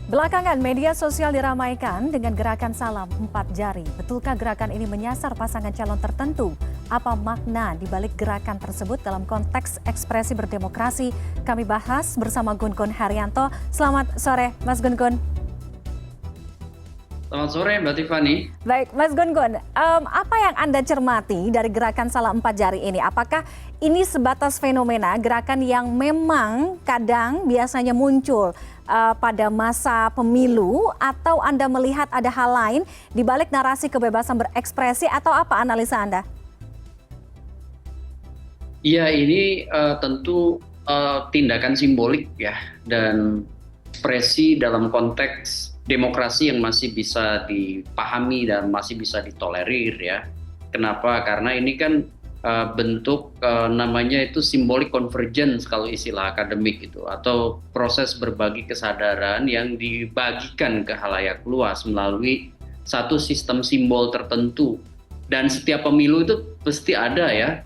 Belakangan media sosial diramaikan dengan gerakan salam 4 jari. Betulkah gerakan ini menyasar pasangan calon tertentu? Apa makna di balik gerakan tersebut dalam konteks ekspresi berdemokrasi? Kami bahas bersama Gun Gun Haryanto. Selamat sore Mas Gun Gun. Selamat sore Mbak Tiffany. Baik, Mas Gun Gun, apa yang Anda cermati dari gerakan salam 4 jari ini? Apakah ini sebatas fenomena gerakan yang memang kadang biasanya muncul pada masa pemilu, atau Anda melihat ada hal lain di balik narasi kebebasan berekspresi, atau apa analisa Anda? Iya, ini tentu tindakan simbolik ya, dan ekspresi dalam konteks demokrasi yang masih bisa dipahami dan masih bisa ditolerir ya. Kenapa? Karena ini kan bentuk namanya itu simbolik convergence kalau istilah akademik itu, atau proses berbagi kesadaran yang dibagikan ke khalayak luas melalui satu sistem simbol tertentu. Dan setiap pemilu itu pasti ada ya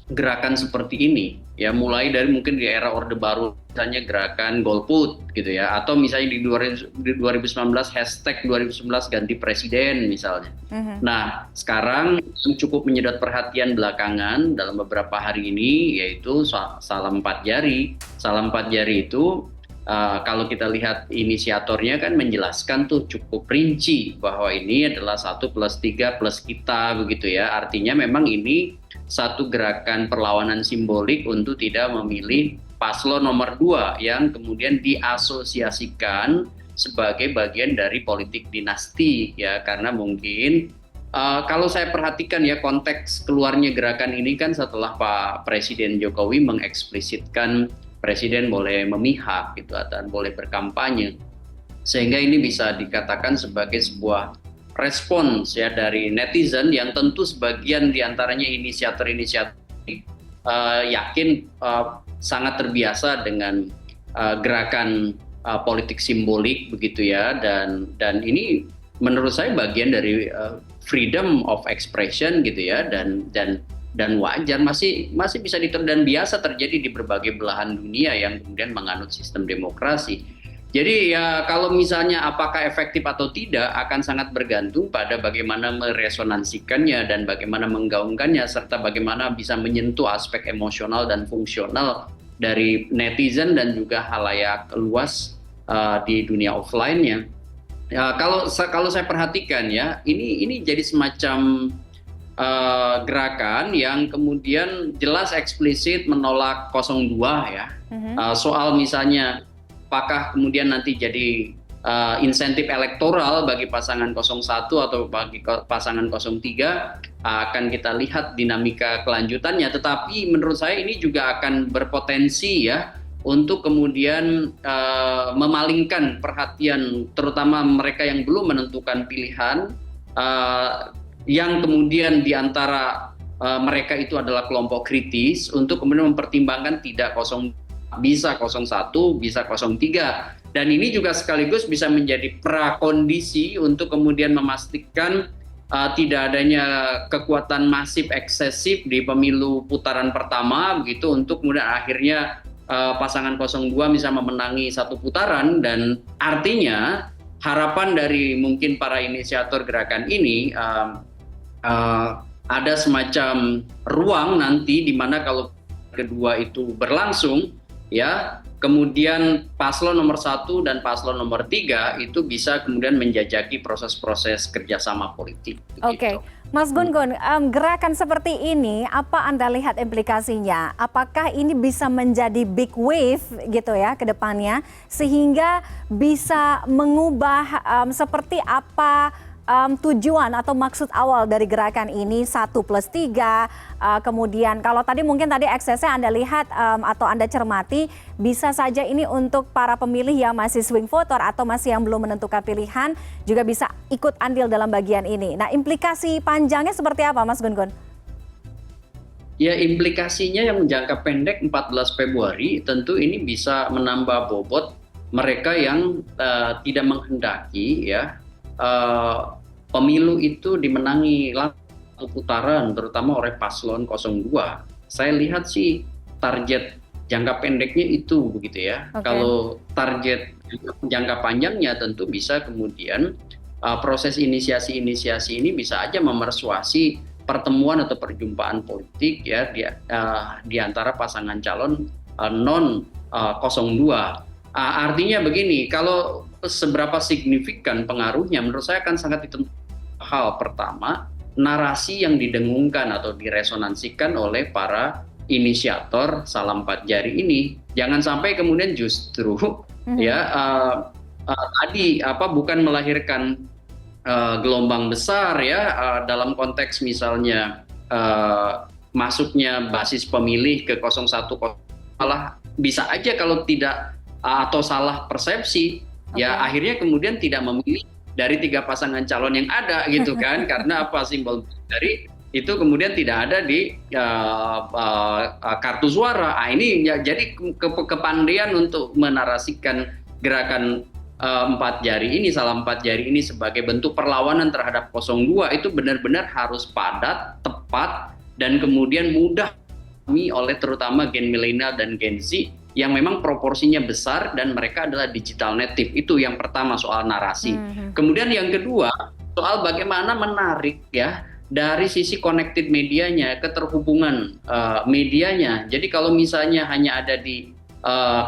gerakan seperti ini ya, mulai dari mungkin di era Orde Baru misalnya gerakan golput gitu ya, atau misalnya di 2019 hashtag 2019 ganti presiden misalnya. Nah sekarang yang cukup menyedot perhatian belakangan dalam beberapa hari ini yaitu salam 4 jari. Salam 4 jari itu kalau kita lihat inisiatornya kan menjelaskan tuh cukup rinci bahwa ini adalah 1+3+ kita begitu ya. Artinya memang ini satu gerakan perlawanan simbolik untuk tidak memilih paslon nomor 2 yang kemudian diasosiasikan sebagai bagian dari politik dinasti ya, karena mungkin kalau saya perhatikan ya konteks keluarnya gerakan ini kan setelah Pak Presiden Jokowi mengeksplisitkan presiden boleh memihak gitu dan boleh berkampanye, sehingga ini bisa dikatakan sebagai sebuah respons ya dari netizen yang tentu sebagian diantaranya inisiator-inisiator yakin sangat terbiasa dengan gerakan politik simbolik begitu ya, dan ini menurut saya bagian dari freedom of expression gitu ya, dan wajar masih bisa dan biasa terjadi di berbagai belahan dunia yang kemudian menganut sistem demokrasi. Jadi ya kalau misalnya apakah efektif atau tidak akan sangat bergantung pada bagaimana meresonansikannya dan bagaimana menggaungkannya, serta bagaimana bisa menyentuh aspek emosional dan fungsional dari netizen dan juga khalayak luas di dunia offline-nya. Ya, kalau saya perhatikan ya, ini jadi semacam gerakan yang kemudian jelas eksplisit menolak 02 ya. Soal misalnya apakah kemudian nanti jadi insentif elektoral bagi pasangan 01 atau bagi pasangan 03, akan kita lihat dinamika kelanjutannya. Tetapi menurut saya ini juga akan berpotensi ya untuk kemudian memalingkan perhatian terutama mereka yang belum menentukan pilihan, yang kemudian diantara mereka itu adalah kelompok kritis, untuk kemudian mempertimbangkan tidak bisa 01, bisa 03. Dan ini juga sekaligus bisa menjadi prakondisi untuk kemudian memastikan tidak adanya kekuatan masif eksesif di pemilu putaran pertama begitu, untuk kemudian akhirnya pasangan 02 bisa memenangi satu putaran. Dan artinya harapan dari mungkin para inisiator gerakan ini ada semacam ruang nanti di mana kalau kedua itu berlangsung ya, kemudian paslon nomor 1 dan paslon nomor 3 itu bisa kemudian menjajaki proses-proses kerjasama politik. Oke, Mas Gun Gun, gerakan seperti ini apa Anda lihat implikasinya? Apakah ini bisa menjadi big wave gitu ya ke depannya, sehingga bisa mengubah seperti apa tujuan atau maksud awal dari gerakan ini 1+3, kemudian kalau tadi mungkin eksesnya Anda lihat atau Anda cermati, bisa saja ini untuk para pemilih yang masih swing voter atau masih yang belum menentukan pilihan juga bisa ikut andil dalam bagian ini. Nah, implikasi panjangnya seperti apa Mas Gun Gun? Ya, implikasinya yang jangka pendek 14 Februari tentu ini bisa menambah bobot mereka yang tidak menghendaki ya pemilu itu dimenangi langsung putaran terutama oleh paslon 02. Saya lihat sih target jangka pendeknya itu begitu ya. Oke. Kalau target jangka panjangnya tentu bisa kemudian proses inisiasi ini bisa aja memersuasi pertemuan atau perjumpaan politik ya di antara pasangan calon non 02. Artinya begini, kalau seberapa signifikan pengaruhnya menurut saya akan sangat ditentukan hal pertama, narasi yang didengungkan atau diresonansikan oleh para inisiator salam 4 jari ini. Jangan sampai kemudian justru ya tadi bukan melahirkan gelombang besar ya dalam konteks misalnya masuknya basis pemilih ke 01 malah bisa aja kalau tidak atau salah persepsi ya akhirnya kemudian tidak memilih dari 3 pasangan calon yang ada gitu kan karena simbol dari itu kemudian tidak ada di kartu suara. Ini ya, jadi kepandaian untuk menarasikan gerakan 4 jari ini, salam 4 jari ini sebagai bentuk perlawanan terhadap 02 itu benar-benar harus padat, tepat, dan kemudian mudah oleh terutama gen milenial dan gen Z yang memang proporsinya besar dan mereka adalah digital native. Itu yang pertama soal narasi. Kemudian yang kedua soal bagaimana menarik ya dari sisi connected medianya, keterhubungan medianya. Jadi kalau misalnya hanya ada di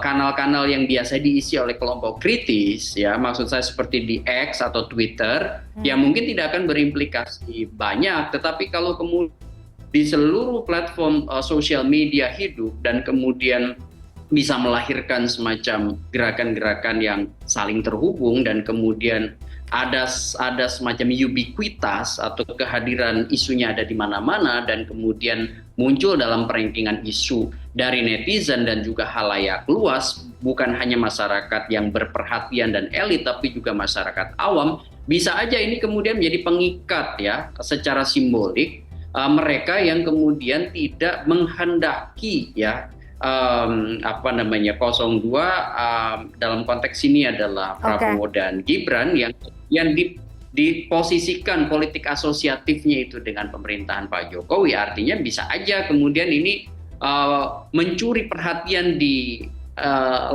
kanal-kanal yang biasa diisi oleh kelompok kritis, ya maksud saya seperti di X atau Twitter, yang mungkin tidak akan berimplikasi banyak, tetapi kalau kemudian di seluruh platform sosial media hidup dan kemudian bisa melahirkan semacam gerakan-gerakan yang saling terhubung dan kemudian ada semacam ubiquitas atau kehadiran isunya ada di mana-mana dan kemudian muncul dalam perankingan isu dari netizen dan juga halayak luas, bukan hanya masyarakat yang berperhatian dan elit tapi juga masyarakat awam, bisa aja ini kemudian menjadi pengikat ya secara simbolik mereka yang kemudian tidak menghendaki ya 02 dalam konteks ini adalah Prabowo dan Gibran yang diposisikan politik asosiatifnya itu dengan pemerintahan Pak Jokowi, artinya bisa aja kemudian ini mencuri perhatian di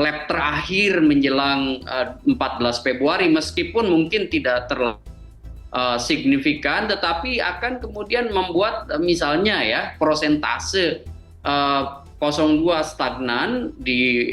lap terakhir menjelang 14 Februari meskipun mungkin tidak terlalu signifikan, tetapi akan kemudian membuat misalnya ya persentase 02 stagnan di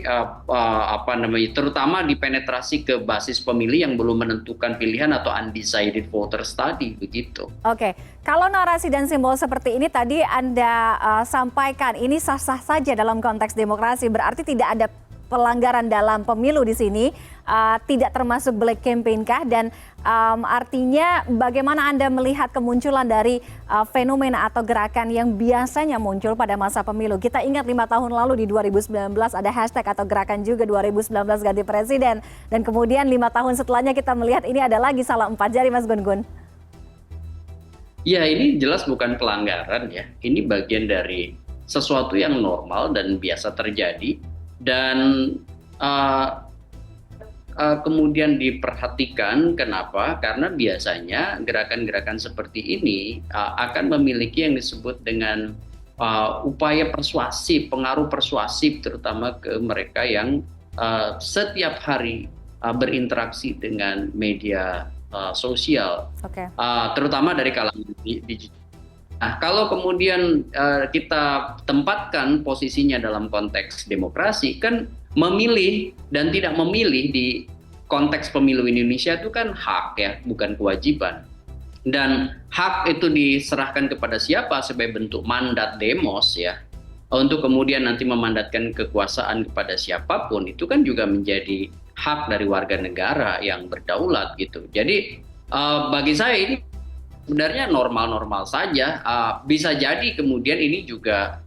terutama di penetrasi ke basis pemilih yang belum menentukan pilihan atau undecided voters tadi begitu. Oke, kalau narasi dan simbol seperti ini tadi Anda sampaikan ini sah-sah saja dalam konteks demokrasi, berarti tidak ada pelanggaran dalam pemilu di sini, tidak termasuk black campaign kah? Dan artinya bagaimana Anda melihat kemunculan dari fenomena atau gerakan yang biasanya muncul pada masa pemilu? Kita ingat 5 tahun lalu di 2019 ada hashtag atau gerakan juga 2019 ganti presiden. Dan kemudian 5 tahun setelahnya kita melihat ini ada lagi salam 4 jari, Mas Gun-Gun. Ya, ini jelas bukan pelanggaran ya. Ini bagian dari sesuatu yang normal dan biasa terjadi. Dan kemudian diperhatikan kenapa? Karena biasanya gerakan-gerakan seperti ini akan memiliki yang disebut dengan upaya persuasif, pengaruh persuasif terutama ke mereka yang setiap hari berinteraksi dengan media sosial, terutama dari kalangan digital. Nah, kalau kemudian kita tempatkan posisinya dalam konteks demokrasi, kan memilih dan tidak memilih di konteks pemilu Indonesia itu kan hak ya, bukan kewajiban. Dan hak itu diserahkan kepada siapa sebagai bentuk mandat demos ya, untuk kemudian nanti memandatkan kekuasaan kepada siapapun, itu kan juga menjadi hak dari warga negara yang berdaulat gitu. Jadi bagi saya ini sebenarnya normal-normal saja, bisa jadi kemudian ini juga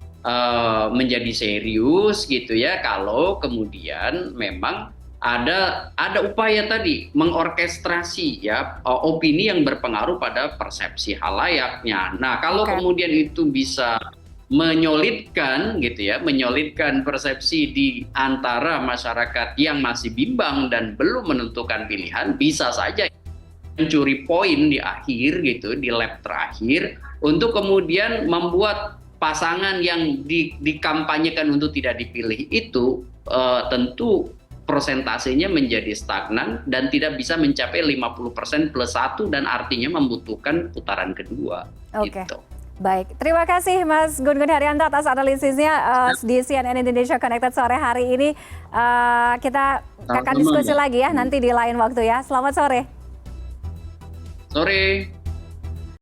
menjadi serius gitu ya kalau kemudian memang ada upaya tadi mengorkestrasi ya opini yang berpengaruh pada persepsi halayaknya. Nah, kalau kemudian itu bisa menyolidkan gitu ya, menyolidkan persepsi di antara masyarakat yang masih bimbang dan belum menentukan pilihan, bisa saja mencuri poin di akhir gitu, di lap terakhir untuk kemudian membuat pasangan yang dikampanyekan untuk tidak dipilih itu tentu persentasenya menjadi stagnan dan tidak bisa mencapai 50% plus 1 dan artinya membutuhkan putaran kedua. Oke. Gitu. Baik, terima kasih Mas Gun Gun Haryanto atas analisisnya di CNN Indonesia Connected sore hari ini. Kita akan diskusi lagi ya nanti di lain waktu ya. Selamat sore. Sore.